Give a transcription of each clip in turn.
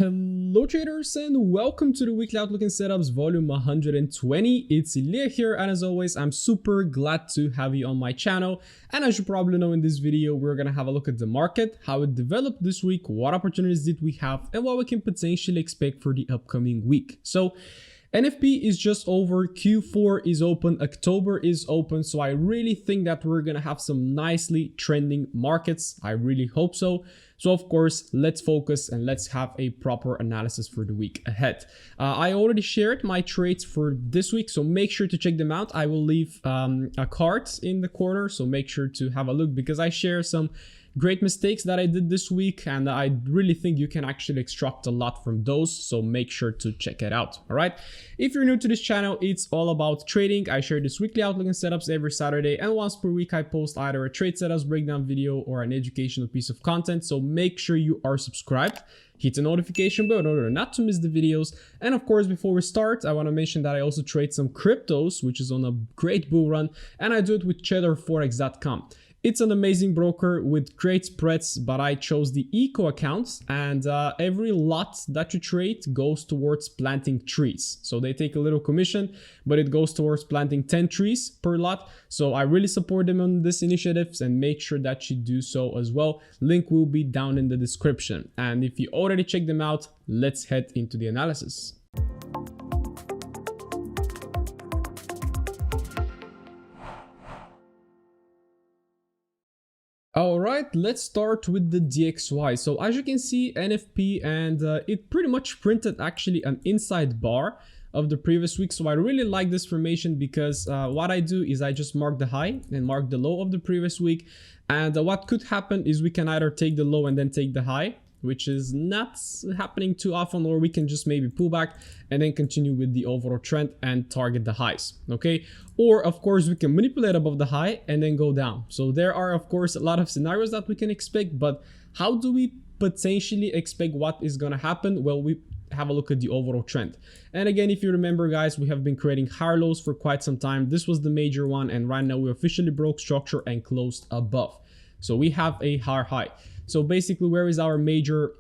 Hello traders and welcome to the weekly outlook and setups volume 120. It's Iliya here, and as always I'm super glad to have you on my channel. And as you probably know, in this video we're gonna have a look at the market, how it developed this week, what opportunities did we have, and what we can potentially expect for the upcoming week. So NFP is just over, Q4 is open, October is open, so I really think that we're gonna have some nicely trending markets. I really hope so. So of course, let's focus and let's have a proper analysis for the week ahead. I already shared my trades for this week, so make sure to check them out. I will leave a card in the corner, so make sure to have a look because I share some great mistakes that I did this week, and I really think you can actually extract a lot from those, so make sure to check it out. All right, if you're new to this channel, it's all about trading. I share this weekly outlook and setups every Saturday, and once per week I post either a trade setups breakdown video or an educational piece of content, so make sure you are subscribed. Hit the notification bell in order not to miss the videos. And of course, before we start, I want to mention that I also trade some cryptos, which is on a great bull run, and I do it with cheddarforex.com. It's an amazing broker with great spreads, but I chose the eco account, and every lot that you trade goes towards planting trees. So they take a little commission, but it goes towards planting 10 trees per lot. So I really support them on this initiatives, and make sure that you do so as well. Link will be down in the description. And if you already checked them out, let's head into the analysis. All right, let's start with the DXY. So as you can see, NFP, and it pretty much printed actually an inside bar of the previous week. So I really like this formation because what I do is I just mark the high and mark the low of the previous week. And what could happen is we can either take the low and then take the high, which is not happening too often, or we can just maybe pull back and then continue with the overall trend and target the highs, okay? Or of course we can manipulate above the high and then go down. So there are of course a lot of scenarios that we can expect, but how do we potentially expect what is gonna happen? Well, we have a look at the overall trend. And again, if you remember guys, we have been creating higher lows for quite some time. This was the major one, and right now we officially broke structure and closed above. So we have a higher high. So basically, where is our major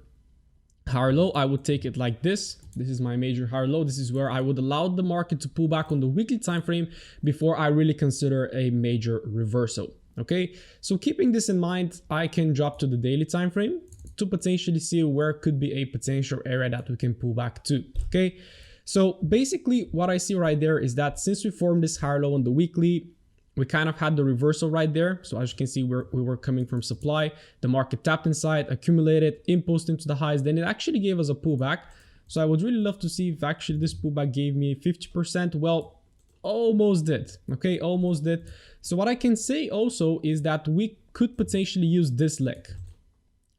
higher low? I would take it like this. This is my major higher low. This is where I would allow the market to pull back on the weekly time frame before I really consider a major reversal. Okay, so keeping this in mind, I can drop to the daily time frame to potentially see where could be a potential area that we can pull back to. Okay, so basically what I see right there is that since we formed this higher low on the weekly, we kind of had the reversal right there. So as you can see, we were coming from supply. The market tapped inside, accumulated, impulsed into the highs. Then it actually gave us a pullback. So I would really love to see if actually this pullback gave me 50%. Well, almost did. Okay, almost did. So what I can say also is that we could potentially use this leg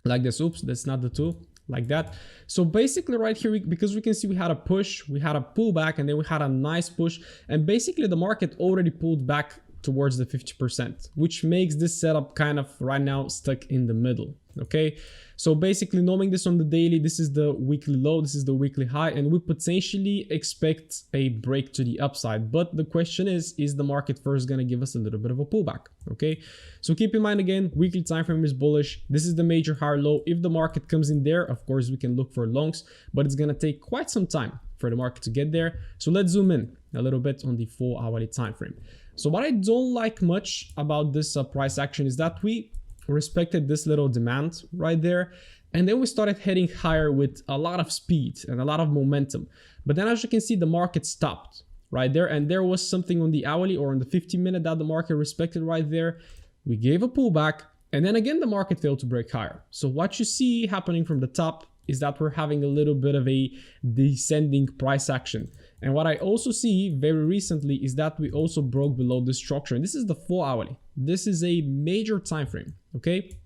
like this. Oops, that's not the tool. Like that. So basically right here, because we can see we had a push, we had a pullback, and then we had a nice push, and basically the market already pulled back towards the 50%, which makes this setup kind of right now stuck in the middle. Okay, so basically knowing this on the daily, this is the weekly low, this is the weekly high, and we potentially expect a break to the upside. But the question is the market first going to give us a little bit of a pullback? Okay, so keep in mind again, weekly time frame is bullish. This is the major higher low. If the market comes in there, of course we can look for longs, but it's going to take quite some time for the market to get there. So let's zoom in a little bit on the 4 hourly time frame. So what I don't like much about this price action is that we respected this little demand right there, and then we started heading higher with a lot of speed and a lot of momentum. But then as you can see, the market stopped right there, and there was something on the hourly or on the 15-minute that the market respected right there. We gave a pullback, and then again the market failed to break higher. So what you see happening from the top is that we're having a little bit of a descending price action. And what I also see very recently is that we also broke below this structure, and this is the 4 hourly. This is a major time frame. Okay,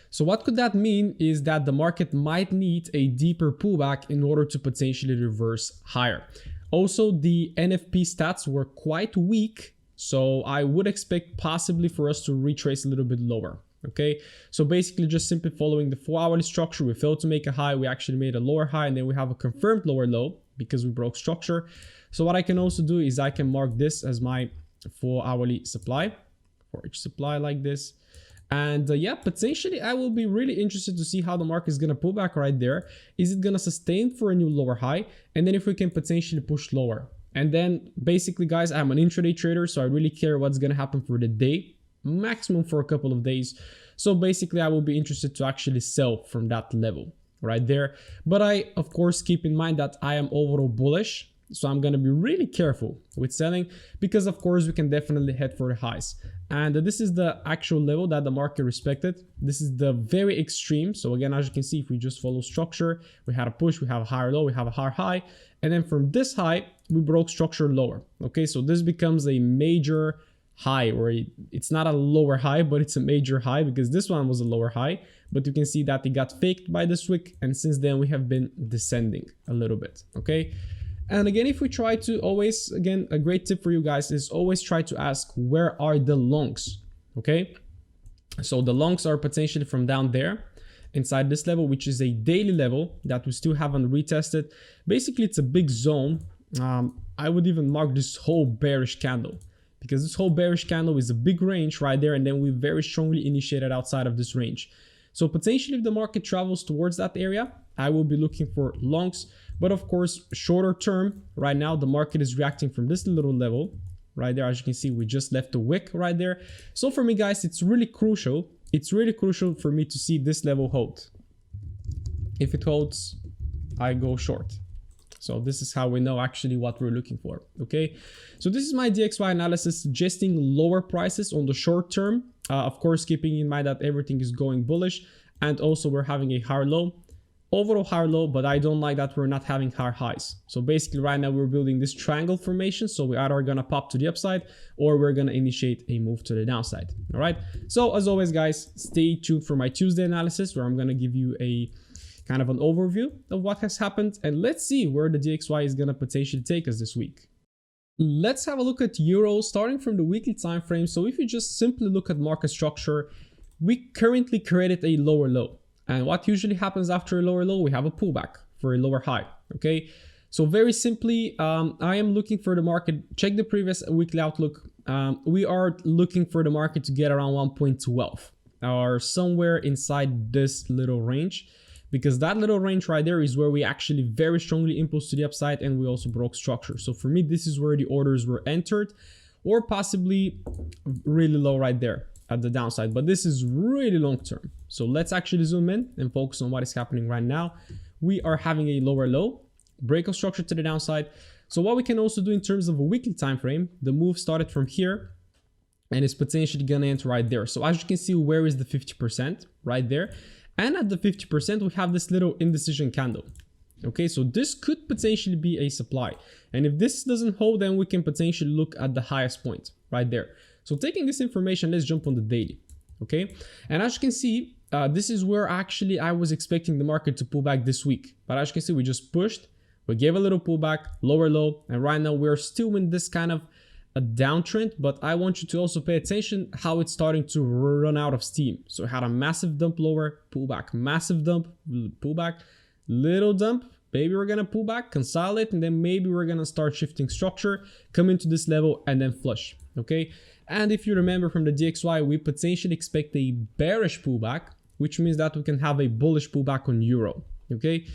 so what could that mean is that the market might need a deeper pullback in order to potentially reverse higher. Also, the NFP stats were quite weak, so I would expect possibly for us to retrace a little bit lower. Okay, so basically just simply following the 4 hourly structure, we failed to make a high, we actually made a lower high, and then we have a confirmed lower low because we broke structure. So what I can also do is I can mark this as my 4 hourly supply for each supply like this. And yeah, potentially I will be really interested to see how the market is going to pull back right there. Is it going to sustain for a new lower high? And then if we can potentially push lower. And then basically, guys, I'm an intraday trader, so I really care what's going to happen for the day, maximum for a couple of days. So basically, I will be interested to actually sell from that level right there. But I, of course, keep in mind that I am overall bullish. So I'm going to be really careful with selling because, of course, we can definitely head for the highs. And this is the actual level that the market respected. This is the very extreme. So again, as you can see, if we just follow structure, we had a push, we have a higher low, we have a higher high. And then from this high, we broke structure lower. Okay, so this becomes a major high, or it's not a lower high, but it's a major high because this one was a lower high. But you can see that it got faked by this wick. And since then, we have been descending a little bit. Okay. And again, if we try to always, again, a great tip for you guys is always try to ask, where are the longs? Okay. So the longs are potentially from down there inside this level, which is a daily level that we still haven't retested. Basically, it's a big zone. I would even mark this whole bearish candle because this whole bearish candle is a big range right there. And then we very strongly initiated outside of this range. So potentially if the market travels towards that area, I will be looking for longs. But of course, shorter term, right now, the market is reacting from this little level right there. As you can see, we just left the wick right there. So for me, guys, it's really crucial. It's really crucial for me to see this level hold. If it holds, I go short. So this is how we know actually what we're looking for. Okay. So this is my DXY analysis suggesting lower prices on the short term. Of course, keeping in mind that everything is going bullish and also we're having a higher low. Overall higher low, but I don't like that we're not having higher highs. So basically right now we're building this triangle formation. So we either gonna pop to the upside or we're gonna initiate a move to the downside. All right. So as always, guys, stay tuned for my Tuesday analysis where I'm gonna give you a kind of an overview of what has happened. And let's see where the DXY is gonna potentially take us this week. Let's have a look at Euro starting from the weekly time frame. So if you just simply look at market structure, we currently created a lower low. And what usually happens after a lower low, we have a pullback for a lower high. Okay. So very simply, I am looking for the market. Check the previous weekly outlook. We are looking for the market to get around 1.12 or somewhere inside this little range, because that little range right there is where we actually very strongly impulse to the upside and we also broke structure. So for me, this is where the orders were entered, or possibly really low right there at the downside, but this is really long term. So let's actually zoom in and focus on what is happening right now. We are having a lower low, break of structure to the downside. So what we can also do in terms of a weekly time frame, the move started from here and it's potentially gonna enter right there. So as you can see, where is the 50% right there? And at the 50%, we have this little indecision candle. Okay, so this could potentially be a supply. And if this doesn't hold, then we can potentially look at the highest point right there. So taking this information, let's jump on the daily. Okay, and as you can see, this is where actually I was expecting the market to pull back this week. But as you can see, we just pushed, we gave a little pullback, lower low, and right now we're still in this kind of a downtrend. But I want you to also pay attention how it's starting to run out of steam. So it had a massive dump lower, pullback, massive dump, pullback, little dump. Maybe we're gonna pull back, consolidate, and then maybe we're gonna start shifting structure, come into this level, and then flush. Okay. And if you remember from the DXY, we potentially expect a bearish pullback, which means that we can have a bullish pullback on Euro. Okay.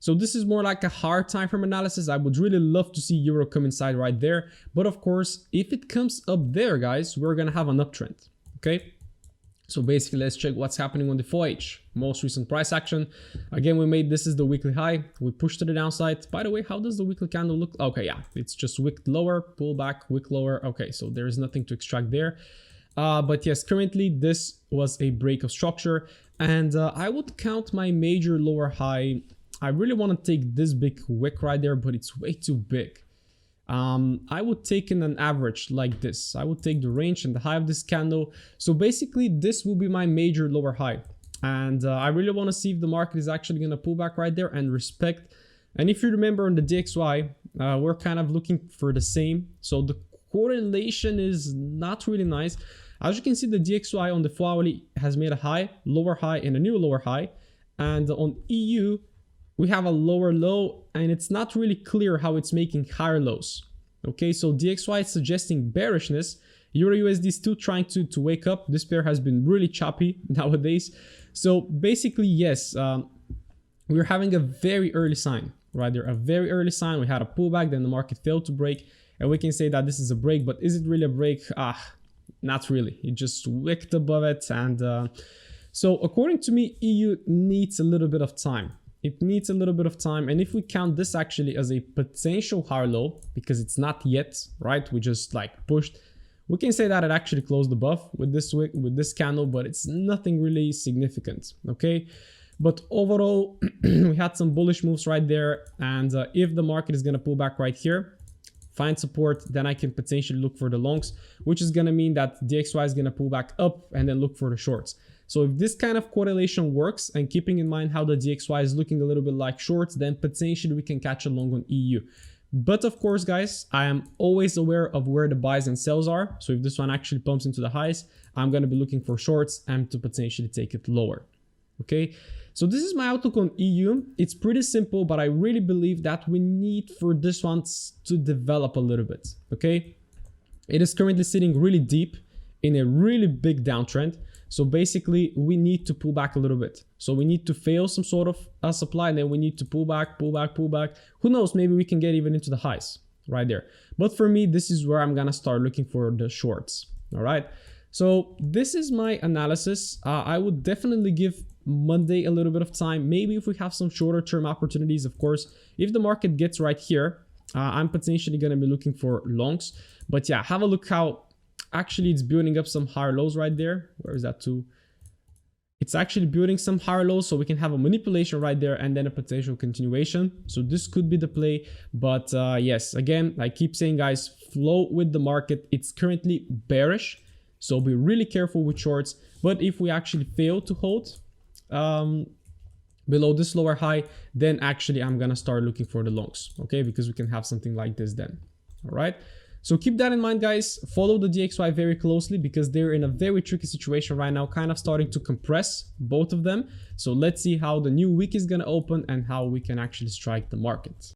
So this is more like a hard time frame analysis. I would really love to see Euro come inside right there. But of course, if it comes up there, guys, we're going to have an uptrend. Okay. So basically, let's check what's happening on the 4H. Most recent price action. Again, we made this is the weekly high. We pushed to the downside. By the way, how does the weekly candle look? Okay, yeah, it's just wick lower, pull back, wick lower. Okay, so there is nothing to extract there. But yes, currently this was a break of structure. And I would count my major lower high. I really want to take this big wick right there, but it's way too big. I would take in an average like this. I would take the range and the high of this candle. So basically this will be my major lower high. And I really want to see if the market is actually going to pull back right there and respect. And if you remember on the DXY, we're kind of looking for the same. So the correlation is not really nice. As you can see, the DXY on the 4-hourly has made a high, lower high, and a new lower high. And on EU, we have a lower low, and it's not really clear how it's making higher lows. Okay, so DXY is suggesting bearishness, Euro USD still trying to wake up. This pair has been really choppy nowadays. So basically, yes, we're having a very early sign, right there, a very early sign. We had a pullback, then the market failed to break, and we can say that this is a break, but is it really a break? Not really. It just wicked above it. And so according to me, EU needs a little bit of time. It needs a little bit of time. And if we count this actually as a potential higher low, because it's not yet, right? We just like pushed. We can say that it actually closed above with this candle, but it's nothing really significant, okay? But overall, we had some bullish moves right there. And if the market is going to pull back right here, find support, then I can potentially look for the longs, which is going to mean that DXY is going to pull back up and then look for the shorts. So if this kind of correlation works, and keeping in mind how the DXY is looking a little bit like shorts, then potentially we can catch a long on EU. But of course, guys, I am always aware of where the buys and sells are. So if this one actually pumps into the highs, I'm going to be looking for shorts and to potentially take it lower. Okay, so this is my outlook on EU. It's pretty simple, but I really believe that we need for this one to develop a little bit. Okay, it is currently sitting really deep in a really big downtrend. So basically, we need to pull back a little bit. So we need to fail some sort of supply, and then we need to pull back, pull back, pull back. Who knows, maybe we can get even into the highs right there. But for me, this is where I'm gonna start looking for the shorts. All right, so this is my analysis. I would definitely give Monday a little bit of time. Maybe if we have some shorter term opportunities, of course, if the market gets right here, I'm potentially gonna be looking for longs. But yeah, have a look how actually it's building up some higher lows right there. Where is that to? It's actually building some higher lows, so we can have a manipulation right there and then a potential continuation. So this could be the play. But yes, again, I keep saying, guys, flow with the market. It's currently bearish, so be really careful with shorts. But if we actually fail to hold below this lower high, then actually I'm gonna start looking for the longs, okay? Because we can have something like this then. All right, so keep that in mind, guys. Follow the DXY very closely because they're in a very tricky situation right now, kind of starting to compress both of them. So let's see how the new week is gonna open and how we can actually strike the market.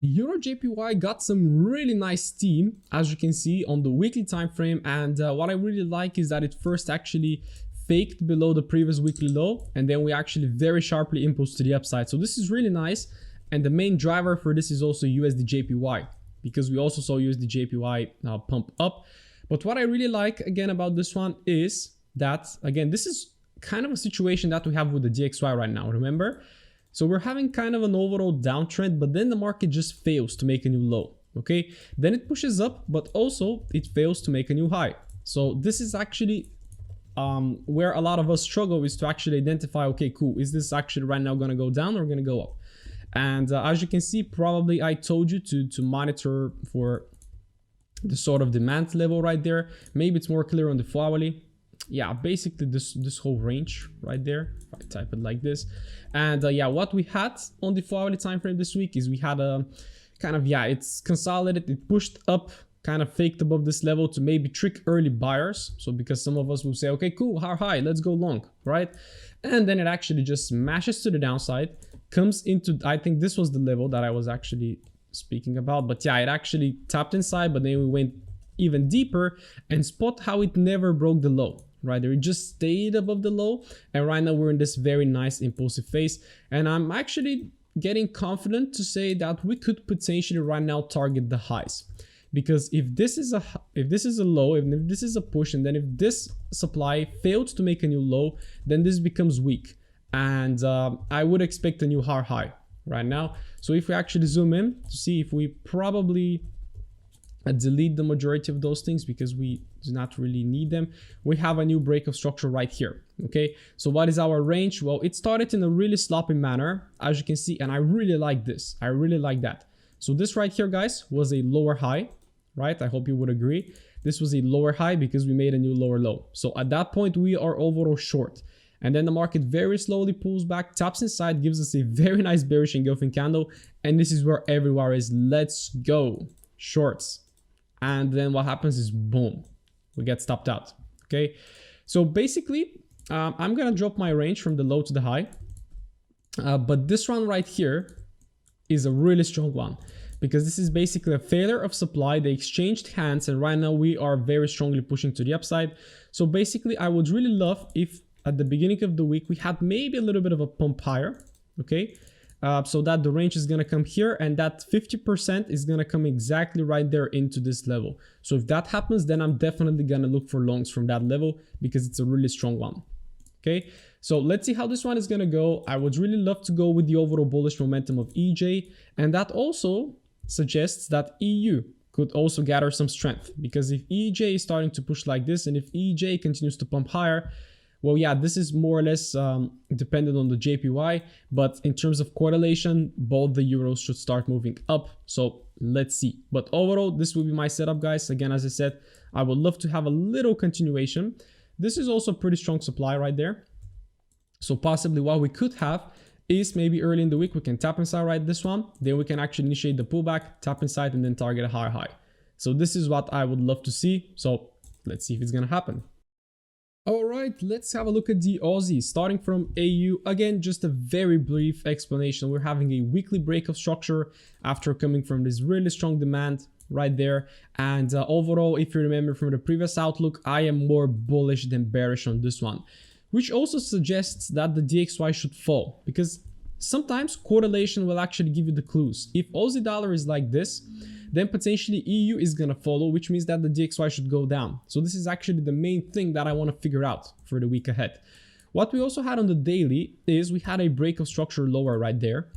Euro JPY got some really nice steam, as you can see on the weekly time frame, and what I really like is that it first actually faked below the previous weekly low, and then we actually very sharply impulsed to the upside. So this is really nice, and the main driver for this is also USD JPY, because we also saw USD JPY pump up. But what I really like again about this one is that, again, this is kind of a situation that we have with the DXY right now, remember? So we're having kind of an overall downtrend, but then the market just fails to make a new low, okay? Then it pushes up, but also it fails to make a new high. So this is actually where a lot of us struggle, is to actually identify, okay, cool, is this actually right now gonna go down or gonna go up? And as you can see, probably I told you to monitor for the sort of demand level right there. Maybe it's more clear on the 4-hourly. Yeah, basically this whole range right there. If I type it like this. And yeah, what we had on the 4-hourly time frame this week is we had a kind of, yeah, it's consolidated, it pushed up, kind of faked above this level to maybe trick early buyers. So because some of us will say, okay, cool, how high, let's go long, right? And then it actually just smashes to the downside, comes into, I think this was the level that I was actually speaking about, but yeah, it actually tapped inside, but then we went even deeper, and spot how it never broke the low, right there. It just stayed above the low, and right now we're in this very nice impulsive phase, and I'm actually getting confident to say that we could potentially right now target the highs. Because if this is a low, if this is a push, and then if this supply failed to make a new low, then this becomes weak. And I would expect a new high right now. So if we actually zoom in to see if we probably delete the majority of those things because we do not really need them, we have a new break of structure right here. Okay, so what is our range? Well, it started in a really sloppy manner, as you can see, and I really like this. I really like that. So this right here, guys, was a lower high, right? I hope you would agree. This was a lower high because we made a new lower low. So at that point, we are overall short. And then the market very slowly pulls back, taps inside, gives us a very nice bearish engulfing candle. And this is where everywhere is, let's go, shorts. And then what happens is, boom, we get stopped out, okay? So basically, I'm gonna drop my range from the low to the high. But this one right here is a really strong one, because this is basically a failure of supply. They exchanged hands, and right now we are very strongly pushing to the upside. So basically, I would really love if at the beginning of the week we had maybe a little bit of a pump higher, okay? So that the range is gonna come here, and that 50% is gonna come exactly right there into this level. So if that happens, then I'm definitely gonna look for longs from that level because it's a really strong one. Okay, so let's see how this one is gonna go. I would really love to go with the overall bullish momentum of EJ, and that also suggests that EU could also gather some strength, because if EJ is starting to push like this, and if EJ continues to pump higher, well, yeah, this is more or less dependent on the JPY, but in terms of correlation, both the euros should start moving up. So let's see. But overall, this will be my setup, guys. Again, as I said, I would love to have a little continuation. This is also pretty strong supply right there. So possibly what we could have is maybe early in the week, we can tap inside right this one. Then we can actually initiate the pullback, tap inside, and then target a higher high. So this is what I would love to see. So let's see if it's going to happen. All right, let's have a look at the Aussie. Starting from AU, again, just a very brief explanation. We're having a weekly break of structure after coming from this really strong demand right there. And overall, if you remember from the previous outlook, I am more bullish than bearish on this one, which also suggests that the DXY should fall, because sometimes correlation will actually give you the clues. If Aussie dollar is like this, then potentially EU is going to follow, which means that the DXY should go down. So this is actually the main thing that I want to figure out for the week ahead. What we also had on the daily is we had a break of structure lower right there,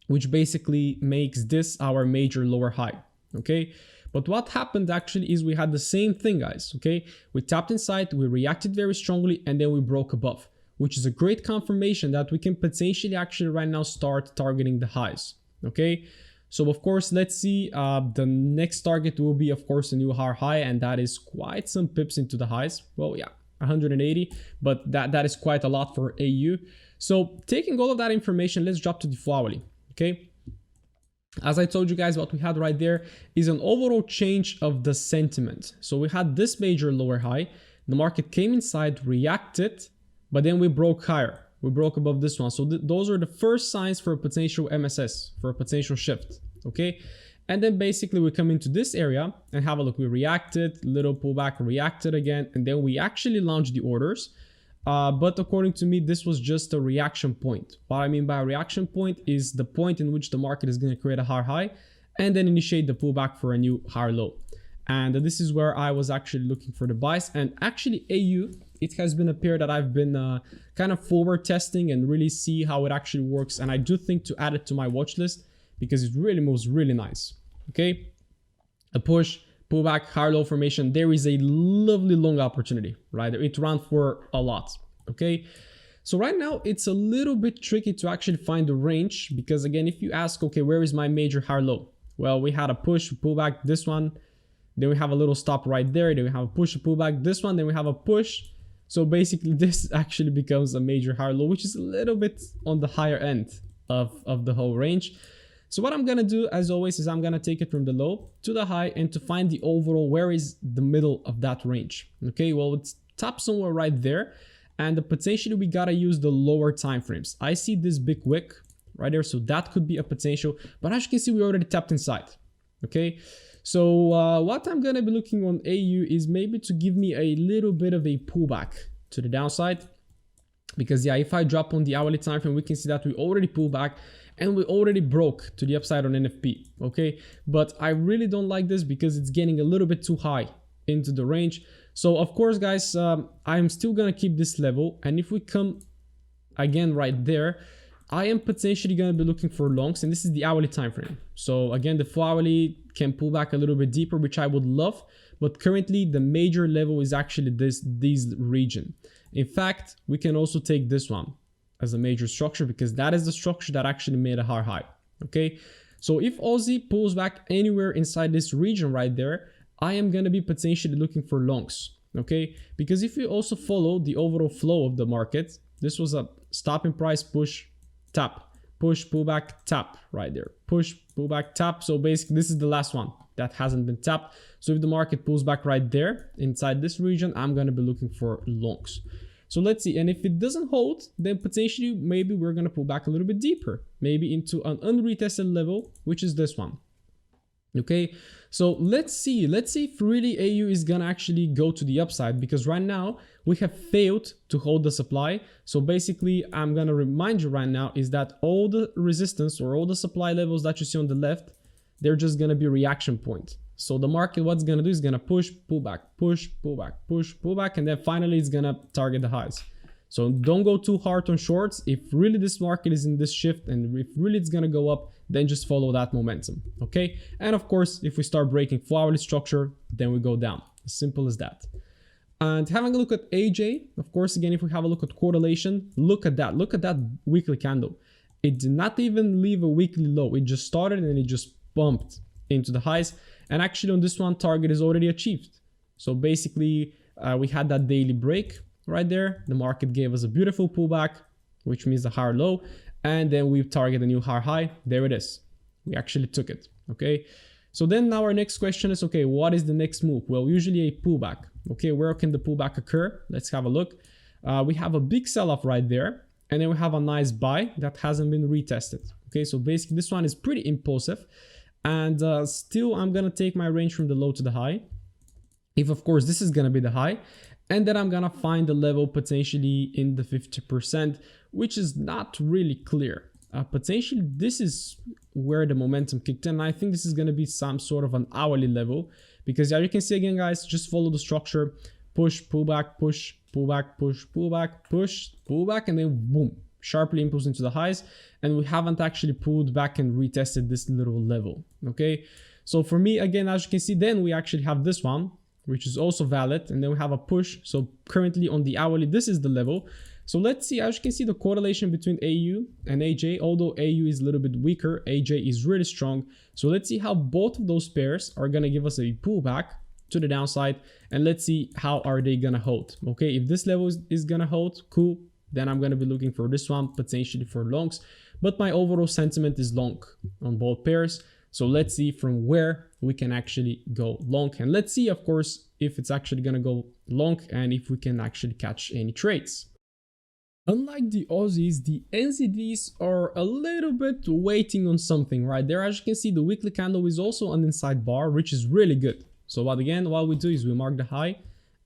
which basically makes this our major lower high, okay? But what happened actually is we had the same thing, guys, okay? We tapped inside, we reacted very strongly, and then we broke above, which is a great confirmation that we can potentially actually right now start targeting the highs, okay? So of course, let's see, the next target will be, of course, a new higher high, and that is quite some pips into the highs. Well, yeah, 180, but that is quite a lot for AU. So taking all of that information, let's drop to the hourly, okay? As I told you guys, what we had right there is an overall change of the sentiment. So we had this major lower high, the market came inside, reacted, but then we broke higher. We broke above this one. So those are the first signs for a potential MSS, for a potential shift, okay? And then basically we come into this area and have a look. We reacted, little pullback, reacted again, and then we actually launched the orders. But according to me, this was just a reaction point. What I mean by a reaction point is the point in which the market is going to create a higher high and then initiate the pullback for a new higher low. And this is where I was actually looking for the buys. And actually AU, it has been a pair that I've been kind of forward testing and really see how it actually works. And I do think to add it to my watch list because it really moves really nice. Okay, a push, pullback, higher low formation. There is a lovely long opportunity, right? It ran for a lot. Okay, so right now it's a little bit tricky to actually find the range because again, if you ask, okay, where is my major higher low? Well, we had a push, pullback, this one. Then we have a little stop right there. Then we have a push, a pullback, this one. Then we have a push. So basically this actually becomes a major higher low, which is a little bit on the higher end of the whole range. So what I'm going to do as always is I'm going to take it from the low to the high and to find the overall, where is the middle of that range. Okay, well, it's top somewhere right there. And potentially we got to use the lower time frames. I see this big wick right there. So that could be a potential, but as you can see, we already tapped inside. Okay. So what I'm going to be looking on AU is maybe to give me a little bit of a pullback to the downside. Because yeah, if I drop on the hourly time frame, we can see that we already pulled back and we already broke to the upside on NFP. Okay, but I really don't like this because it's getting a little bit too high into the range. So of course, guys, I'm still going to keep this level. And if we come again right there, I am potentially going to be looking for longs, and this is the hourly time frame. So again, the 4-hourly can pull back a little bit deeper, which I would love, but currently the major level is actually this region. In fact, we can also take this one as a major structure because that is the structure that actually made a higher high. Okay, so if Aussie pulls back anywhere inside this region right there, I am going to be potentially looking for longs. Okay, because if you also follow the overall flow of the market, this was a stopping price, push, tap, push, pullback, tap right there, push, pullback, tap. So basically this is the last one that hasn't been tapped. So if the market pulls back right there inside this region, I'm going to be looking for longs. So let's see. And if it doesn't hold, then potentially maybe we're going to pull back a little bit deeper, maybe into an unretested level, which is this one. Okay, so let's see if really AU is gonna actually go to the upside, because right now we have failed to hold the supply. So basically, I'm gonna remind you right now is that all the resistance or all the supply levels that you see on the left, they're just gonna be reaction point. So the market, what's gonna do is gonna push, pull back, push, pull back, push, pull back, and then finally it's gonna target the highs. So don't go too hard on shorts. If really this market is in this shift and if really it's gonna go up, then just follow that momentum, okay? And of course, if we start breaking 4-hourly structure, then we go down. As simple as that. And having a look at AJ, of course, again, if we have a look at correlation, look at that weekly candle. It did not even leave a weekly low. It just started and it just bumped into the highs. And actually on this one, target is already achieved. So basically, we had that daily break right there. The market gave us a beautiful pullback, which means a higher low. And then we target a new higher high. There it is. We actually took it. Okay. So then now our next question is, okay, what is the next move? Well, usually a pullback. Okay. Where can the pullback occur? Let's have a look. We have a big sell-off right there. And then we have a nice buy that hasn't been retested. Okay. So basically this one is pretty impulsive. And still I'm going to take my range from the low to the high. If of course this is going to be the high. And then I'm gonna find the level potentially in the 50%, which is not really clear. Potentially this is where the momentum kicked in. I think this is gonna be some sort of an hourly level, because as you can see again, guys, just follow the structure: push, pull back, push, pull back, push, pull back, push, pull back, and then boom, sharply impulse into the highs. And we haven't actually pulled back and retested this little level. Okay, so for me, again, as you can see, then we actually have this one, which is also valid, and then we have a push. So currently on the hourly, this is the level. So let's see, as you can see, the correlation between AU and AJ, although AU is a little bit weaker, AJ is really strong. So let's see how both of those pairs are gonna give us a pullback to the downside, and let's see how are they gonna hold. Okay, if this level is gonna hold, cool, then I'm gonna be looking for this one potentially for longs, but my overall sentiment is long on both pairs. So let's see from where we can actually go long, and let's see, of course, if it's actually going to go long and if we can actually catch any trades. Unlike the Aussies, the NZDs are a little bit waiting on something right there. As you can see, the weekly candle is also an inside bar, which is really good. So what we do is we mark the high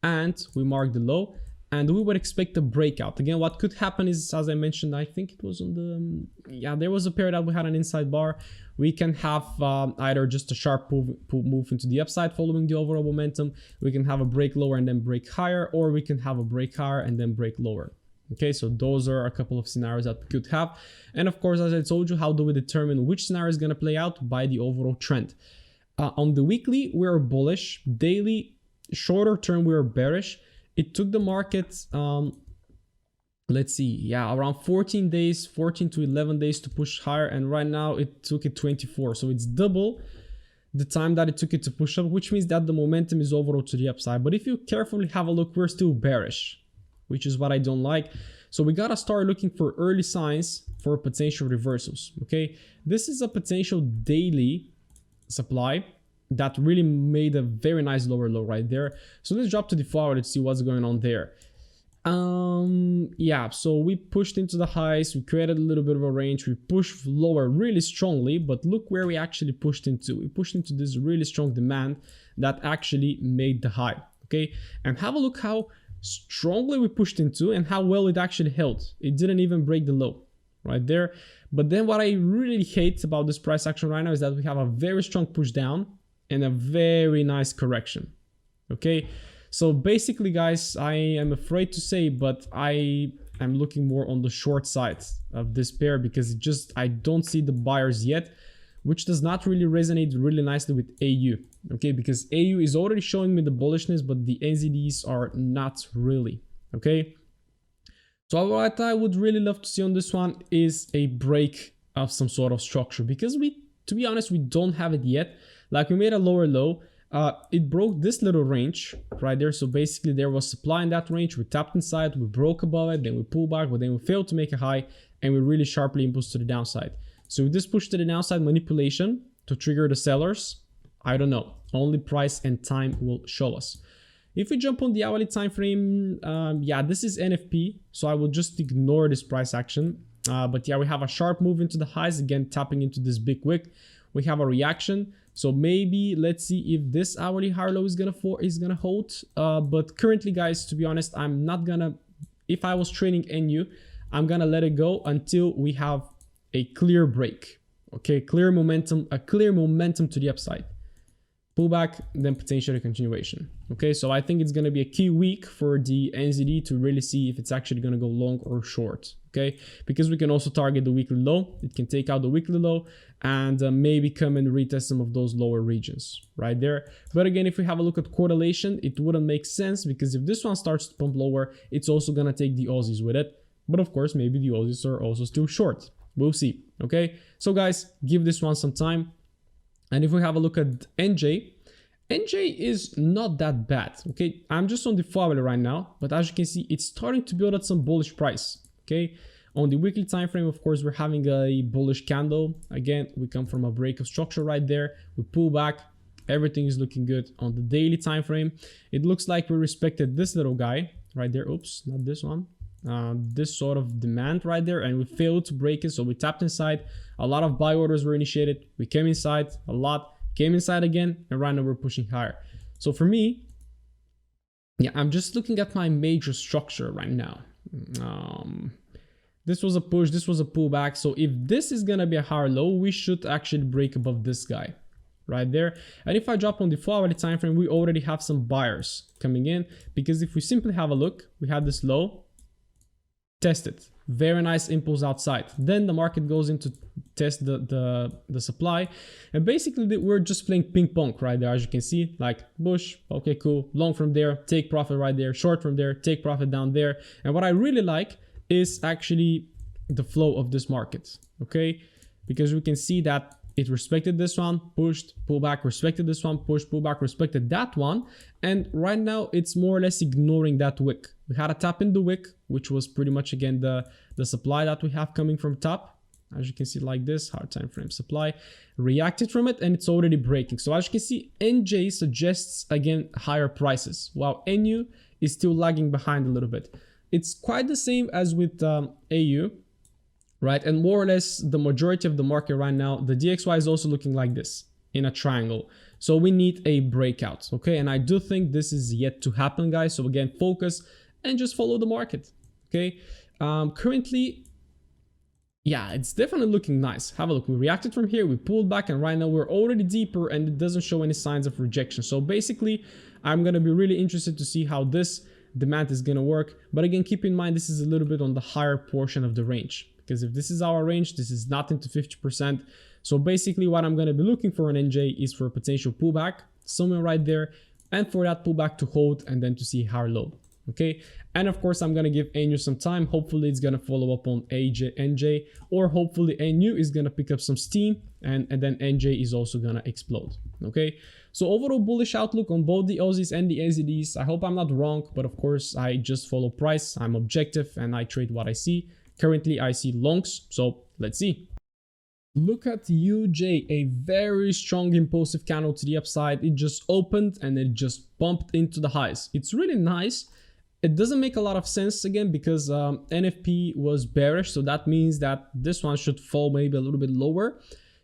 and we mark the low, and we would expect a breakout. Again, what could happen is, as I mentioned, I think it was on the, there was a period that we had an inside bar. We can have either just a sharp move into the upside following the overall momentum. We can have a break lower and then break higher, or we can have a break higher and then break lower. Okay, so those are a couple of scenarios that we could have. And of course, as I told you, how do we determine which scenario is going to play out? By the overall trend. On the weekly, we're bullish. Daily, shorter term, we're bearish. It took the market, let's see, around 14 to 11 days to push higher, and right now it took it 24. So it's double the time that it took it to push up, which means that the momentum is overall to the upside. But if you carefully have a look, we're still bearish, which is what I don't like. So we gotta start looking for early signs for potential reversals. Okay, this is a potential daily supply that really made a very nice lower low right there. So let's drop to the 4 hour. Let's see what's going on there. So we pushed into the highs, we created a little bit of a range, we pushed lower really strongly, but look where we actually pushed into. We pushed into this really strong demand that actually made the high. Okay, and have a look how strongly we pushed into and how well it actually held. It didn't even break the low right there. But then what I really hate about this price action right now is that we have a very strong push down and a very nice correction. Okay, so basically, guys, I am afraid to say, but I am looking more on the short side of this pair, because I don't see the buyers yet, which does not really resonate really nicely with AU. Okay, because AU is already showing me the bullishness, but the NZDs are not really. Okay, so what I would really love to see on this one is a break of some sort of structure, because to be honest, we don't have it yet. Like, we made a lower low, it broke this little range right there. So basically there was supply in that range. We tapped inside, we broke above it, then we pulled back, but then we failed to make a high, and we really sharply impulsed to the downside. So with this push to the downside, manipulation to trigger the sellers, I don't know. Only price and time will show us. If we jump on the hourly time frame, this is NFP, so I will just ignore this price action. But we have a sharp move into the highs, again tapping into this big wick. We have a reaction So maybe let's see if this hourly higher low is gonna hold. But currently, guys, to be honest, I'm not gonna, if I was trading NU, I'm gonna let it go until we have a clear break. Okay, clear momentum, a clear momentum to the upside. Pullback, then potentially continuation. Okay, so I think it's going to be a key week for the NZD to really see if it's actually going to go long or short. Okay, because we can also target the weekly low. It can take out the weekly low and maybe come and retest some of those lower regions right there. But again, if we have a look at correlation, it wouldn't make sense, because if this one starts to pump lower, it's also going to take the Aussies with it. But of course, maybe the Aussies are also still short. We'll see. Okay, so guys, give this one some time. And if we have a look at NJ is not that bad. Okay, I'm just on the 4 hourly right now, but as you can see, it's starting to build up some bullish price. Okay, on the weekly time frame, of course, we're having a bullish candle. Again, we come from a break of structure right there. We pull back. Everything is looking good. On the daily time frame, it looks like we respected this little guy right there. Oops, not this one. This sort of demand right there, and we failed to break it, so we tapped inside. A lot of buy orders were initiated. We came inside a lot, came inside again, and right now we're pushing higher. So for me, yeah, I'm just looking at my major structure right now. This was a push, this was a pullback. So if this is gonna be a higher low, we should actually break above this guy right there. And if I drop on the 4 hourly time frame, we already have some buyers coming in, because if we simply have a look, we had this low, test it, very nice impulse outside, then the market goes into test the supply, and basically we're just playing ping pong right there. As you can see, like push, okay, cool, long from there, take profit right there, short from there, take profit down there. And what I really like is actually the flow of this market, okay, because we can see that it respected this one, pushed, pull back, respected this one, pushed, pull back, respected that one. And right now it's more or less ignoring that wick. We had a tap in the wick, which was pretty much, again, the supply that we have coming from top. As you can see, like this, hard time frame supply, reacted from it, and it's already breaking. So as you can see, NJ suggests, again, higher prices, while NU is still lagging behind a little bit. It's quite the same as with AU. Right, and more or less the majority of the market right now, the DXY is also looking like this in a triangle. So we need a breakout, okay? And I do think this is yet to happen, guys. So again, focus and just follow the market, okay? Currently, yeah, it's definitely looking nice. Have a look. We reacted from here, we pulled back, and right now we're already deeper, and it doesn't show any signs of rejection. So basically, I'm gonna be really interested to see how this demand is gonna work. But again, keep in mind, this is a little bit on the higher portion of the range, because if this is our range, this is not into 50%. So basically what I'm going to be looking for in NJ is for a potential pullback somewhere right there, and for that pullback to hold and then to see higher low. Okay, and of course I'm going to give NU some time. Hopefully it's going to follow up on NJ, or hopefully NU is going to pick up some steam, and then NJ is also going to explode. Okay, so overall bullish outlook on both the Aussies and the NZDs. I hope I'm not wrong, but of course I just follow price. I'm objective and I trade what I see. Currently, I see longs, so let's see. Look at UJ, a very strong impulsive candle to the upside. It just opened and it just bumped into the highs. It's really nice. It doesn't make a lot of sense again, because NFP was bearish, so that means that this one should fall maybe a little bit lower.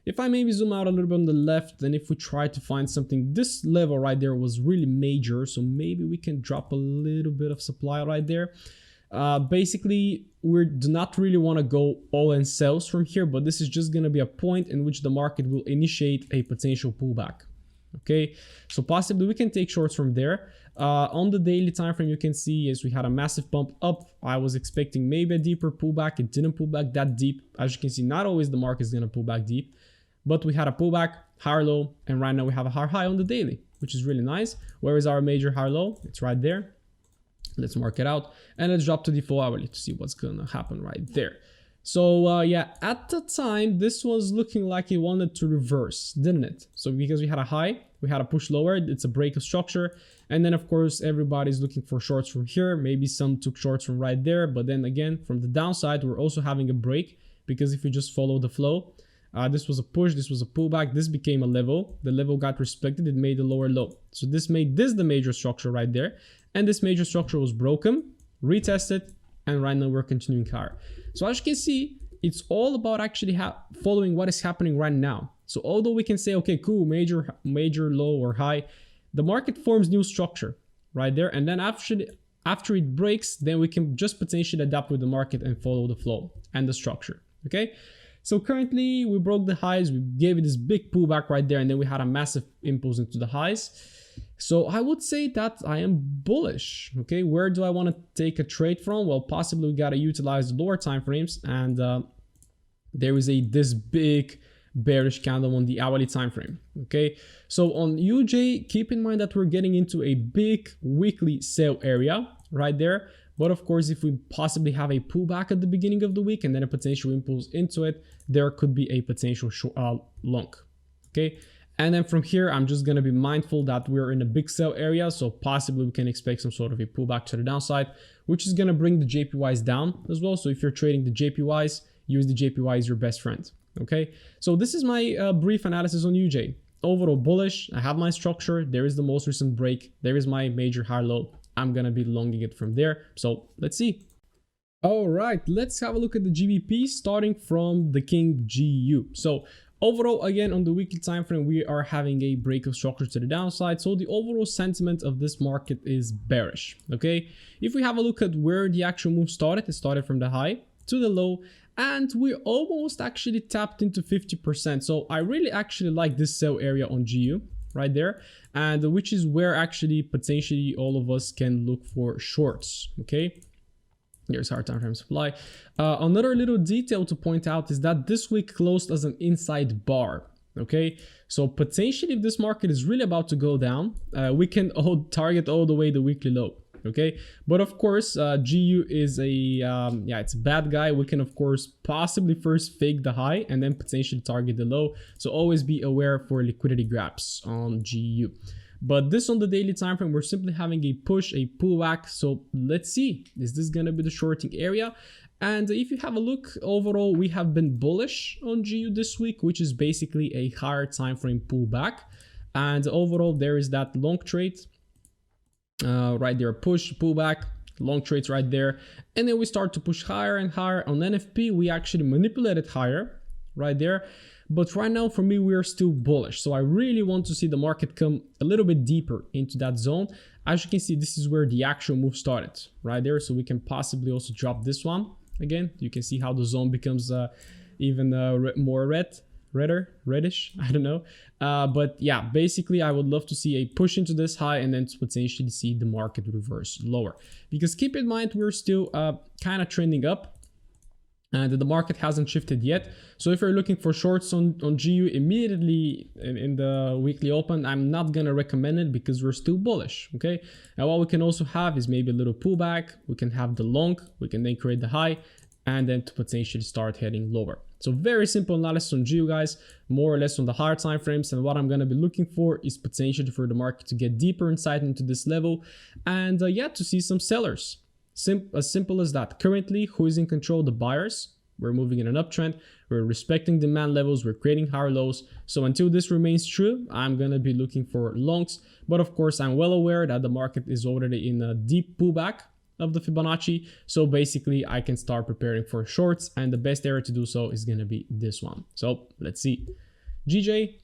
If I maybe zoom out a little bit on the left, and if we try to find something, this level right there was really major, so maybe we can drop a little bit of supply right there. Basically, we do not really want to go all in sells from here, but this is just going to be a point in which the market will initiate a potential pullback. Okay, so possibly we can take shorts from there. On the daily time frame, you can see as we had a massive bump up. I was expecting maybe a deeper pullback. It didn't pull back that deep. As you can see, not always the market is going to pull back deep, but we had a pullback, higher low, and right now we have a higher high on the daily, which is really nice. Where is our major higher low? It's right there. Let's mark it out, and let's drop to the 4 hourly to see what's gonna happen right there. So yeah, at the time this was looking like it wanted to reverse, didn't it? So because we had a high, we had a push lower, it's a break of structure, and then of course everybody's looking for shorts from here. Maybe some took shorts from right there, but then again from the downside we're also having a break, because if we just follow the flow, this was a push, this was a pullback, this became a level, the level got respected, it made a lower low. So this made this the major structure right there, and this major structure was broken, retested, and right now we're continuing higher. So as you can see, it's all about actually following what is happening right now. So although we can say, okay, cool, major low or high, the market forms new structure right there. And then after it breaks, then we can just potentially adapt with the market and follow the flow and the structure. Okay. So currently we broke the highs, we gave it this big pullback right there, and then we had a massive impulse into the highs. So I would say that I am bullish. Okay, where do I want to take a trade from? Well, possibly we got to utilize the lower time frames, and there is this big bearish candle on the hourly time frame. Okay, so on UJ, keep in mind that we're getting into a big weekly sell area right there. But of course, if we possibly have a pullback at the beginning of the week and then a potential impulse into it, there could be a potential long. Okay. And then from here, I'm just going to be mindful that we're in a big sell area. So possibly we can expect some sort of a pullback to the downside, which is going to bring the JPYs down as well. So if you're trading the JPYs, use the JPY as your best friend. Okay. So this is my brief analysis on UJ. Overall bullish. I have my structure. There is the most recent break. There is my major high low. I'm going to be longing it from there. So let's see. All right, let's have a look at the GBP starting from the King GU. So overall, again, on the weekly time frame, we are having a break of structure to the downside. So the overall sentiment of this market is bearish. Okay, if we have a look at where the actual move started, it started from the high to the low, and we almost actually tapped into 50%. So I really actually like this sell area on GU right there, and which is where actually potentially all of us can look for shorts. Okay, here's our time frame supply. Another little detail to point out is that this week closed as an inside bar. Okay, so potentially if this market is really about to go down, we can target all the way the weekly low. Okay, but of course GU is it's a bad guy. We can of course possibly first fake the high and then potentially target the low, so always be aware for liquidity grabs on GU. But this on the daily time frame, we're simply having a push, a pullback. So let's see, is this gonna be the shorting area? And if you have a look overall, we have been bullish on GU this week, which is basically a higher time frame pullback. And overall there is that long trade right there, push, pullback, long trades right there, and then we start to push higher and higher. On NFP we actually manipulated higher right there, but right now for me we are still bullish. So I really want to see the market come a little bit deeper into that zone. As you can see, this is where the actual move started right there, so we can possibly also drop this one again. You can see how the zone becomes even more reddish, I don't know, but yeah, basically I would love to see a push into this high and then to potentially see the market reverse lower, because keep in mind we're still kind of trending up and the market hasn't shifted yet. So if you're looking for shorts on GU immediately in the weekly open, I'm not gonna recommend it because we're still bullish. Okay, and what we can also have is maybe a little pullback. We can have the long, we can then create the high and then to potentially start heading lower. So very simple analysis on GU, guys, more or less on the higher time frames. And what I'm going to be looking for is potentially for the market to get deeper inside into this level, and yeah, to see some sellers. As simple as that. Currently, who is in control? The buyers. We're moving in an uptrend. We're respecting demand levels. We're creating higher lows. So until this remains true, I'm going to be looking for longs. But of course, I'm well aware that the market is already in a deep pullback of the Fibonacci, so basically I can start preparing for shorts, and the best area to do so is going to be this one. So let's see. GJ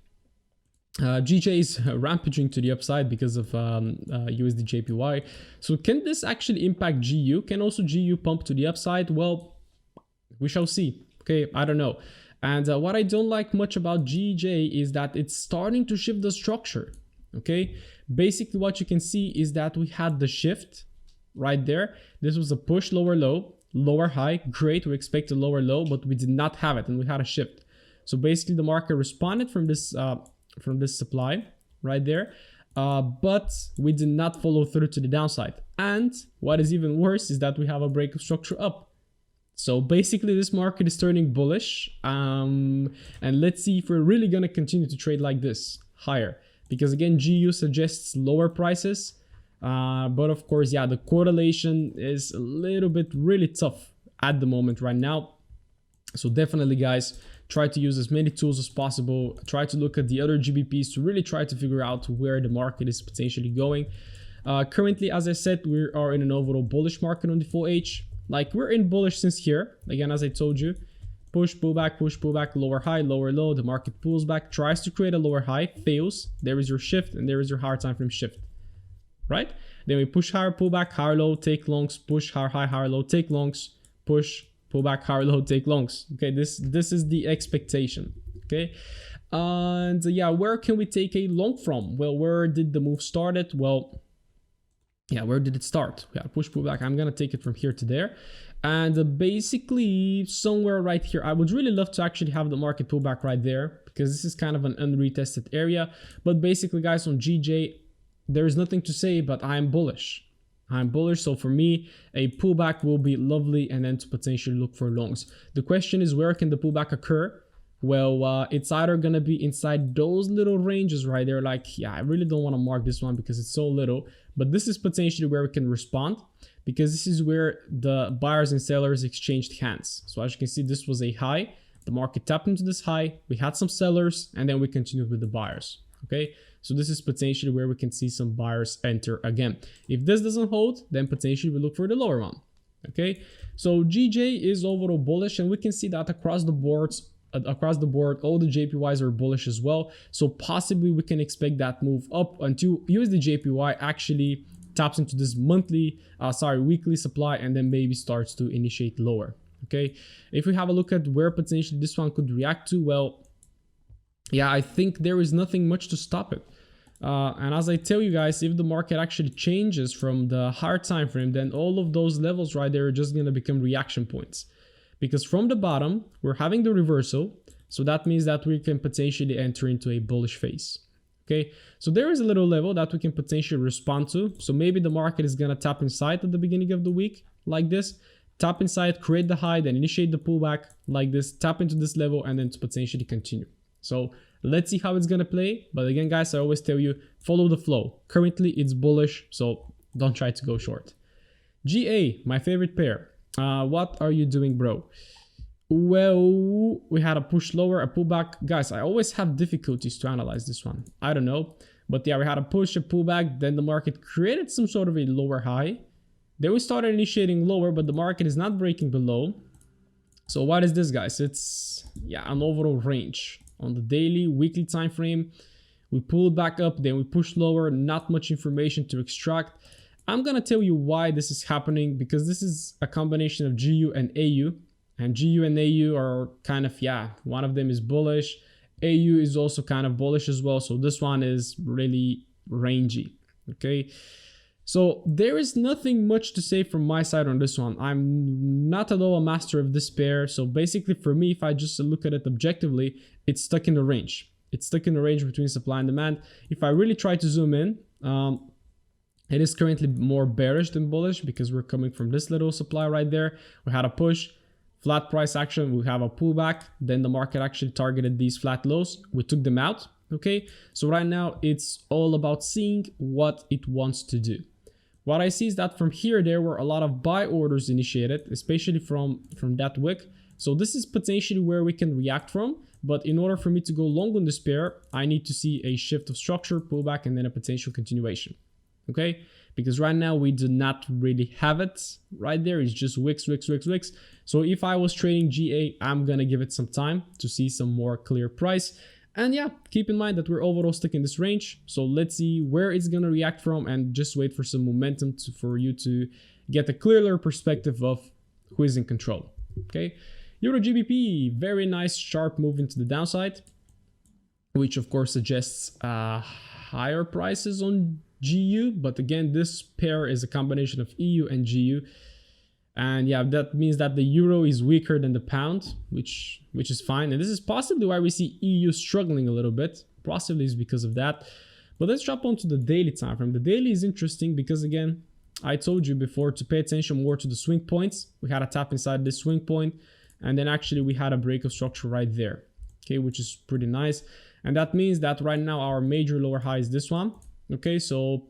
is rampaging to the upside because of USD JPY. So can this actually impact GU? Can also GU pump to the upside? Well, we shall see. Okay, I don't know. And what I don't like much about GJ is that it's starting to shift the structure. Okay, basically what you can see is that we had the shift right there. This was a push, lower low, lower high. Great, we expect a lower low, but we did not have it and we had a shift. So basically the market responded from this supply right there, but we did not follow through to the downside. And what is even worse is that we have a break of structure up. So basically this market is turning bullish, and let's see if we're really going to continue to trade like this higher, because again GU suggests lower prices. But of course, yeah, the correlation is a little bit really tough at the moment right now. So definitely, guys, try to use as many tools as possible. Try to look at the other GBPs to really try to figure out where the market is potentially going. Currently, as I said, we are in an overall bullish market on the full H. Like, we're in bullish since here. Again, as I told you, push, pullback, lower high, lower low. The market pulls back, tries to create a lower high, fails. There is your shift, and there is your higher time frame shift, right? Then we push higher, pull back, higher low, take longs, push higher high, higher low, take longs, push, pull back, higher low, take longs. Okay, this is the expectation. Okay, and yeah, where can we take a long from? Well, where did the move started? Well, yeah, where did it start? Yeah, push, pull back. I'm gonna take it from here to there, and basically somewhere right here. I would really love to actually have the market pull back right there, because this is kind of an unretested area. But basically, guys, on GJ, there is nothing to say, but I'm bullish. I'm bullish. So for me, a pullback will be lovely, and then to potentially look for longs. The question is, where can the pullback occur? Well, it's either going to be inside those little ranges right there. Like, yeah, I really don't want to mark this one because it's so little, but this is potentially where we can respond, because this is where the buyers and sellers exchanged hands. So as you can see, this was a high. The market tapped into this high. We had some sellers, and then we continued with the buyers. Okay, so this is potentially where we can see some buyers enter again. If this doesn't hold, then potentially we look for the lower one. Okay, so GJ is overall bullish, and we can see that across the board, all the JPYs are bullish as well. So possibly we can expect that move up until USD JPY actually taps into this weekly supply, and then maybe starts to initiate lower. Okay, if we have a look at where potentially this one could react to, well, yeah, I think there is nothing much to stop it. And as I tell you guys, if the market actually changes from the higher time frame, then all of those levels right there are just going to become reaction points. Because from the bottom, we're having the reversal. So that means that we can potentially enter into a bullish phase. Okay, so there is a little level that we can potentially respond to. So maybe the market is going to tap inside at the beginning of the week like this. Tap inside, create the high, then initiate the pullback like this, tap into this level, and then to potentially continue. So let's see how it's going to play. But again, guys, I always tell you, follow the flow. Currently, it's bullish, so don't try to go short. GA, my favorite pair. What are you doing, bro? Well, we had a push lower, a pullback. Guys, I always have difficulties to analyze this one. I don't know. But yeah, we had a push, a pullback. Then the market created some sort of a lower high. Then we started initiating lower, but the market is not breaking below. So what is this, guys? It's, yeah, an overall range. On the daily, weekly time frame, we pulled back up, then we pushed lower. Not much information to extract. I'm gonna tell you why this is happening, because this is a combination of GU and AU, and GU and AU are kind of, yeah, one of them is bullish. AU is also kind of bullish as well. So this one is really rangy. Okay, so there is nothing much to say from my side on this one. I'm not at all a master of this pair. So basically for me, if I just look at it objectively, it's stuck in the range. It's stuck in the range between supply and demand. If I really try to zoom in, it is currently more bearish than bullish, because we're coming from this little supply right there. We had a push, flat price action, we have a pullback, then the market actually targeted these flat lows. We took them out. Okay, so right now it's all about seeing what it wants to do. What I see is that from here, there were a lot of buy orders initiated, especially from that wick. So this is potentially where we can react from. But in order for me to go long on this pair, I need to see a shift of structure, pullback, and then a potential continuation. Okay, because right now we do not really have it right there. It's just wicks. So if I was trading GA, I'm gonna give it some time to see some more clear price. And yeah, keep in mind that we're overall stuck in this range. So let's see where it's gonna react from, and just wait for some momentum for you to get a clearer perspective of who is in control. Okay, Euro GBP, very nice sharp move into the downside, which of course suggests higher prices on GU. But again, this pair is a combination of EU and GU, and yeah, that means that the euro is weaker than the pound, which is fine. And this is possibly why we see EU struggling a little bit. Possibly is because of that. But let's drop onto the daily time frame. The daily is interesting because, again, I told you before to pay attention more to the swing points. We had a tap inside this swing point, and then actually we had a break of structure right there, okay, which is pretty nice. And that means that right now our major lower high is this one. Okay, so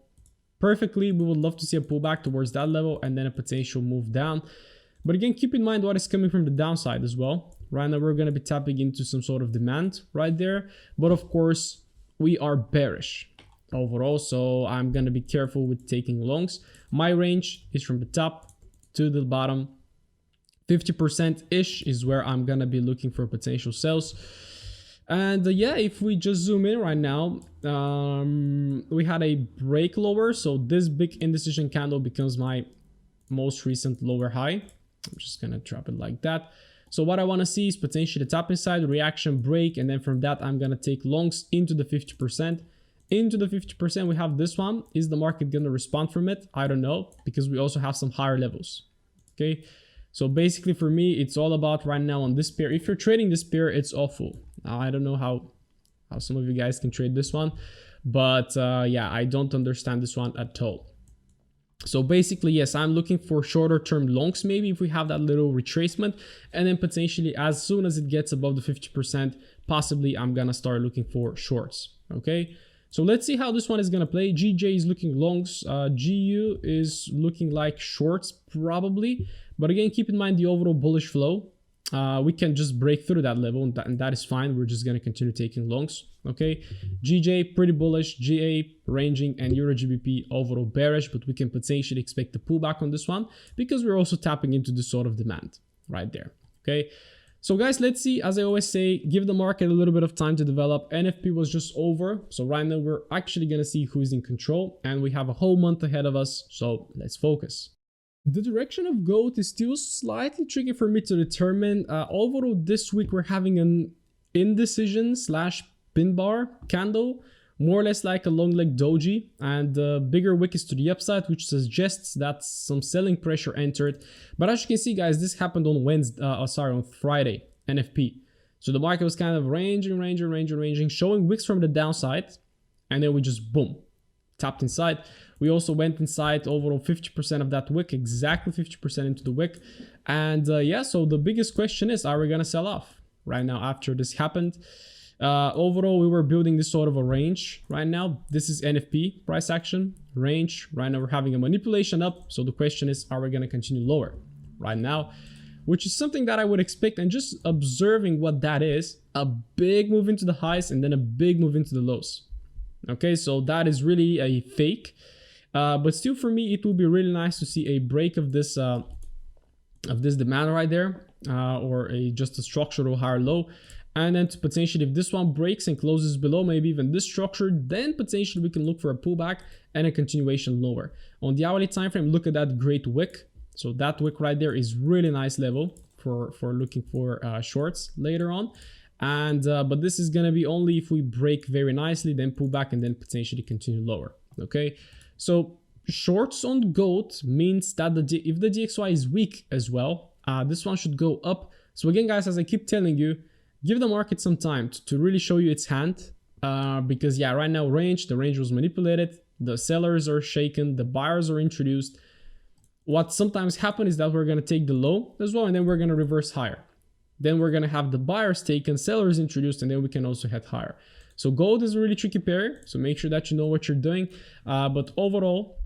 perfectly, we would love to see a pullback towards that level and then a potential move down. But again, keep in mind what is coming from the downside as well. Right now, we're going to be tapping into some sort of demand right there. But of course, we are bearish overall, so I'm going to be careful with taking longs. My range is from the top to the bottom, 50% ish is where I'm gonna be looking for potential sales. And yeah, if we just zoom in right now, we had a break lower, so this big indecision candle becomes my most recent lower high. I'm just gonna drop it like that. So what I want to see is potentially the top inside, reaction, break, and then from that I'm gonna take longs into the 50%. Into the 50%, we have this one. Is the market gonna respond from it? I don't know, because we also have some higher levels. Okay, so basically for me, it's all about right now on this pair. If you're trading this pair, it's awful. I don't know how some of you guys can trade this one, but yeah, I don't understand this one at all. So basically, yes, I'm looking for shorter term longs, maybe if we have that little retracement, and then potentially as soon as it gets above the 50%, possibly I'm gonna start looking for shorts. Okay, so let's see how this one is gonna play. GJ is looking longs, GU is looking like shorts probably, but again, keep in mind the overall bullish flow. We can just break through that level, and that is fine. We're just gonna continue taking longs. Okay, GJ pretty bullish, GA ranging, and Euro GBP overall bearish, but we can potentially expect a pullback on this one because we're also tapping into this sort of demand right there. Okay, so guys, let's see. As I always say, give the market a little bit of time to develop. NFP was just over, so right now we're actually gonna see who's in control, and we have a whole month ahead of us, so let's focus. The direction of gold is still slightly tricky for me to determine. Overall, this week we're having an indecision slash pin bar candle, more or less like a long leg doji, and the bigger wick is to the upside, which suggests that some selling pressure entered. But as you can see, guys, this happened on on Friday, NFP. So the market was kind of ranging, showing wicks from the downside, and then we just boom, tapped inside. We also went inside overall 50% of that wick, exactly 50% into the wick. And yeah, so the biggest question is, are we gonna sell off right now after this happened? Overall, we were building this sort of a range right now. This is NFP price action range. Right now we're having a manipulation up. So the question is, are we gonna continue lower right now? Which is something that I would expect, and just observing what that is, a big move into the highs and then a big move into the lows. Okay, so that is really a fake. But still, for me, it will be really nice to see a break of this demand right there, or just a structural higher low, and then to potentially, if this one breaks and closes below maybe even this structure, then potentially we can look for a pullback and a continuation lower. On the hourly time frame, look at that great wick. So that wick right there is really nice level for looking for shorts later on. And but this is gonna be only if we break very nicely, then pull back, and then potentially continue lower. Okay, so shorts on gold means that if the DXY is weak as well, this one should go up. So again, guys, as I keep telling you, give the market some time to really show you its hand, because yeah, right now the range was manipulated, the sellers are shaken, the buyers are introduced. What sometimes happens is that we're gonna take the low as well, and then we're gonna reverse higher. Then we're gonna have the buyers taken, sellers introduced, and then we can also head higher. So gold is a really tricky pair, so make sure that you know what you're doing. But overall,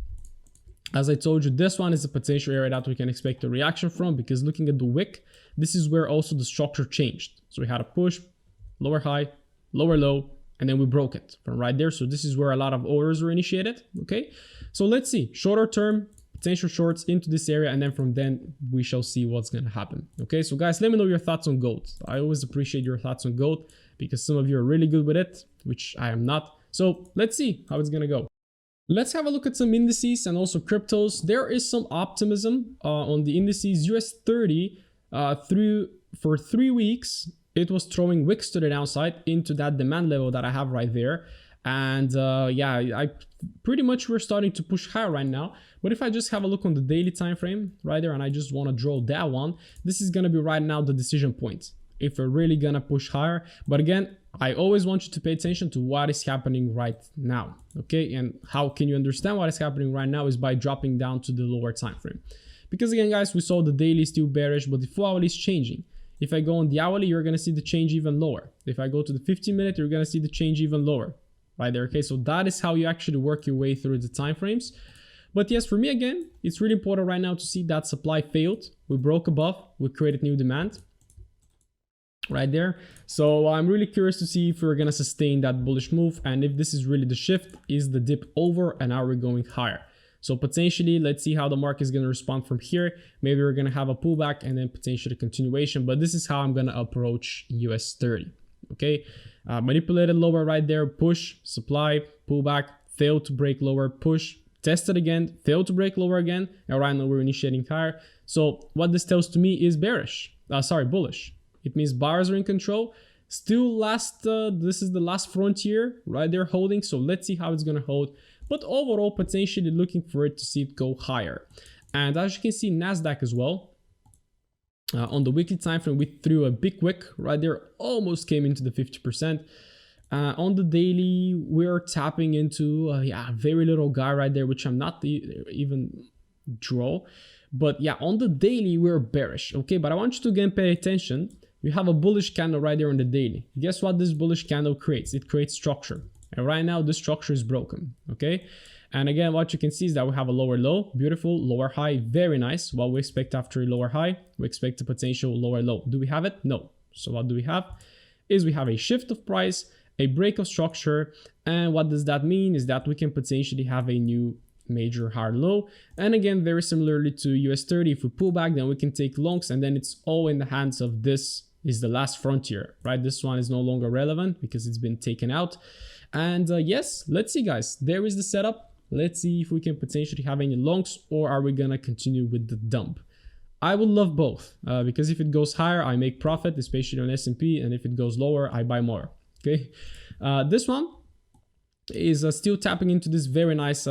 as I told you, this one is a potential area that we can expect a reaction from, because looking at the wick, this is where also the structure changed. So we had a push, lower high, lower low, and then we broke it from right there. So this is where a lot of orders were initiated. Okay, so let's see shorter term potential shorts into this area, and then from then we shall see what's going to happen. Okay, so guys, let me know your thoughts on gold. I always appreciate your thoughts on gold, because some of you are really good with it, which I am not. So let's see how it's going to go. Let's have a look at some indices and also cryptos. There is some optimism on the indices. US 30 for 3 weeks, it was throwing wicks to the downside into that demand level that I have right there. And yeah, I pretty much we're starting to push higher right now. But if I just have a look on the daily time frame right there, and I just want to draw that one, this is going to be right now the decision point, if we're really gonna push higher. But again, I always want you to pay attention to what is happening right now. Okay, and how can you understand what is happening right now is by dropping down to the lower time frame. Because again, guys, we saw the daily still bearish, but the 4-hourly is changing. If I go on the hourly, you're gonna see the change even lower. If I go to the 15-minute, you're gonna see the change even lower right there. Okay, so that is how you actually work your way through the time frames. But yes, for me, again, it's really important right now to see that supply failed. We broke above, we created new demand right there. So I'm really curious to see if we're gonna sustain that bullish move, and if this is really the shift, is the dip over and are we going higher? So potentially, let's see how the market is going to respond from here. Maybe we're going to have a pullback and then potentially continuation, but this is how I'm going to approach US 30. Okay, manipulated lower right there, push, supply, pullback, failed to break lower, push, tested again, failed to break lower again, and right now we're initiating higher. So what this tells to me is bullish. It means buyers are in control. Still this is the last frontier right there holding. So let's see how it's going to hold. But overall, potentially looking for it to see it go higher. And as you can see, NASDAQ as well. On the weekly time frame, we threw a big wick right there, almost came into the 50%. On the daily, we're tapping into very little guy right there, which I'm not even draw. But yeah, on the daily, we're bearish. Okay, but I want you to again pay attention. We have a bullish candle right there on the daily. Guess what this bullish candle creates? It creates structure. And right now, this structure is broken. Okay. And again, what you can see is that we have a lower low, beautiful, lower high, very nice. What we expect after a lower high, we expect a potential lower low. Do we have it? No. So what do we have? Is we have a shift of price, a break of structure. And what does that mean? Is that we can potentially have a new major hard low. And again, very similarly to US 30, if we pull back, then we can take longs, and then it's all in the hands of this is the last frontier, right? This one is no longer relevant because it's been taken out. And yes, let's see, guys, there is the setup. Let's see if we can potentially have any longs, or are we gonna continue with the dump? I would love both because if it goes higher, I make profit, especially on S&P, and if it goes lower, I buy more. Okay, this one is still tapping into this very nice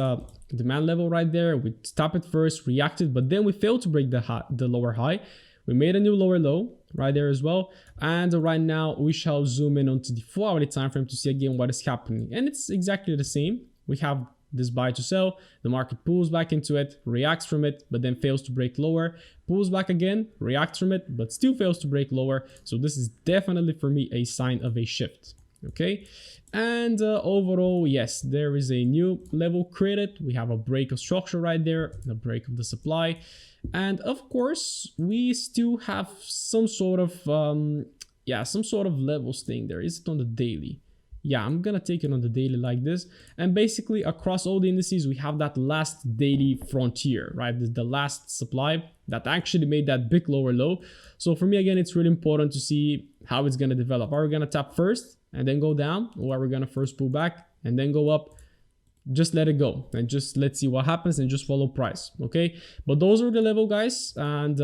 demand level right there. We tap it first, reacted, but then we failed to break the lower high. We made a new lower low right there as well. And right now we shall zoom in onto the 4-hourly time frame to see again what is happening. And it's exactly the same. We have this buy to sell, the market pulls back into it, reacts from it, but then fails to break lower, pulls back again, reacts from it, but still fails to break lower. So this is definitely for me a sign of a shift. Okay, and overall, yes, there is a new level created. We have a break of structure right there, a break of the supply, and of course we still have some sort of level staying there. Is it on the daily? Yeah, I'm gonna take it on the daily like this. And basically across all the indices, we have that last daily frontier, right? The last supply that actually made that big lower low. So for me, again, it's really important to see how it's gonna develop. Are we gonna tap first and then go down, or are we gonna first pull back and then go up? Just let it go and just let's see what happens and just follow price. Okay, but those are the level, guys, and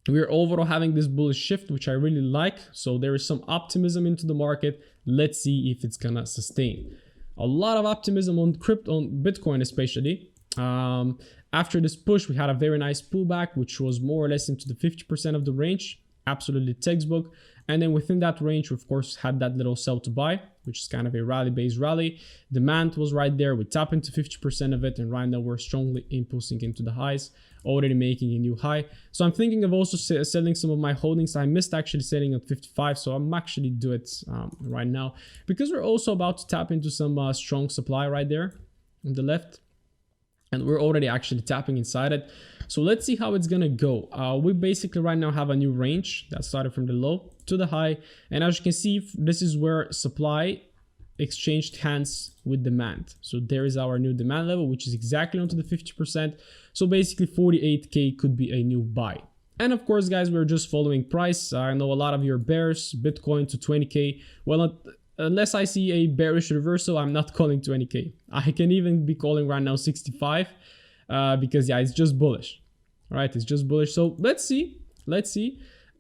we're overall having this bullish shift, which I really like. So there is some optimism into the market. Let's see if it's gonna sustain. A lot of optimism on crypto, on Bitcoin especially. After this push, we had a very nice pullback, which was more or less into the 50% of the range. Absolutely textbook. And then within that range, we of course had that little sell to buy, which is kind of a rally-based rally. Demand was right there. We tap into 50% of it, and right now we're strongly impulsing into the highs, already making a new high. So I'm thinking of also selling some of my holdings. I missed actually selling at 55, so I'm actually do it right now because we're also about to tap into some strong supply right there on the left, and we're already actually tapping inside it. So let's see how it's gonna go. We basically right now have a new range that started from the low to the high, and as you can see, this is where supply exchanged hands with demand. So there is our new demand level, which is exactly onto the 50%. So basically 48k could be a new buy. And of course, guys, we're just following price. I know a lot of your bears, Bitcoin to 20k. Well, unless I see a bearish reversal, I'm not calling 20k. I can even be calling right now 65 because yeah, it's just bullish. All right, it's just bullish. So let's see.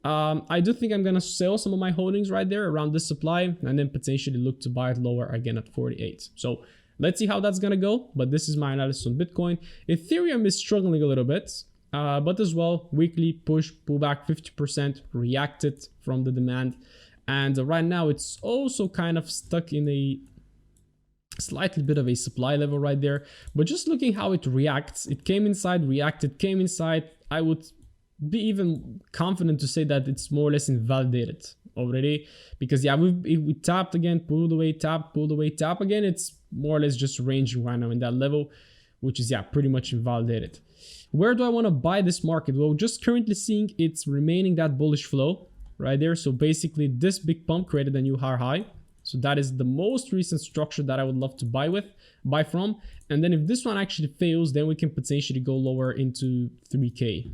I do think I'm gonna sell some of my holdings right there around this supply, and then potentially look to buy it lower again at 48. So let's see how that's gonna go. But this is my analysis on Bitcoin. Ethereum is struggling a little bit, but as well, weekly push, pullback 50%, reacted from the demand, and right now it's also kind of stuck in a slightly bit of a supply level right there. But just looking how it reacts, it came inside, reacted, came inside. I would be even confident to say that it's more or less invalidated already, because yeah, we tapped again, pulled away, tap, pulled away, tap again. It's more or less just ranging right now in that level, which is yeah, pretty much invalidated. Where do I want to buy this market? Well, just currently seeing it's remaining that bullish flow right there. So basically this big pump created a new higher high, So that is the most recent structure that I would love to buy from. And then if this one actually fails, then we can potentially go lower into 3K,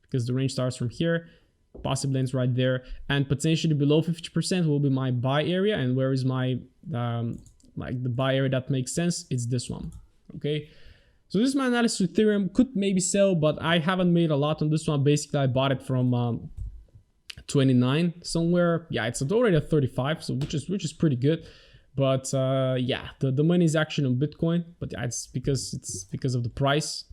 because the range starts from here, possibly ends right there, and potentially below 50% will be my buy area. And where is my like the buy area that makes sense? It's this one. Okay, so this is my analysis with Ethereum. Could maybe sell, but I haven't made a lot on this one. Basically, I bought it from 29 somewhere. Yeah, it's already at 35, so which is pretty good. But yeah, the money is actually on Bitcoin, but yeah, it's because of the price.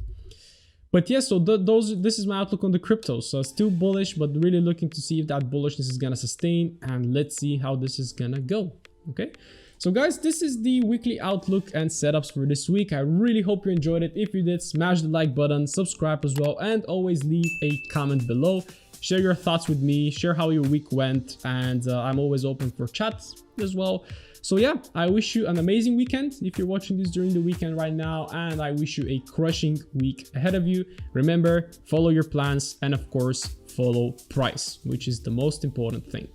But yeah, so this is my outlook on the cryptos. So still bullish, but really looking to see if that bullishness is gonna sustain, and let's see how this is gonna go. Okay, so guys, this is the weekly outlook and setups for this week. I really hope you enjoyed it. If you did, smash the like button, subscribe as well, and always leave a comment below. Share your thoughts with me, share how your week went, and I'm always open for chats as well. So yeah, I wish you an amazing weekend if you're watching this during the weekend right now, and I wish you a crushing week ahead of you. Remember, follow your plans, and of course, follow price, which is the most important thing.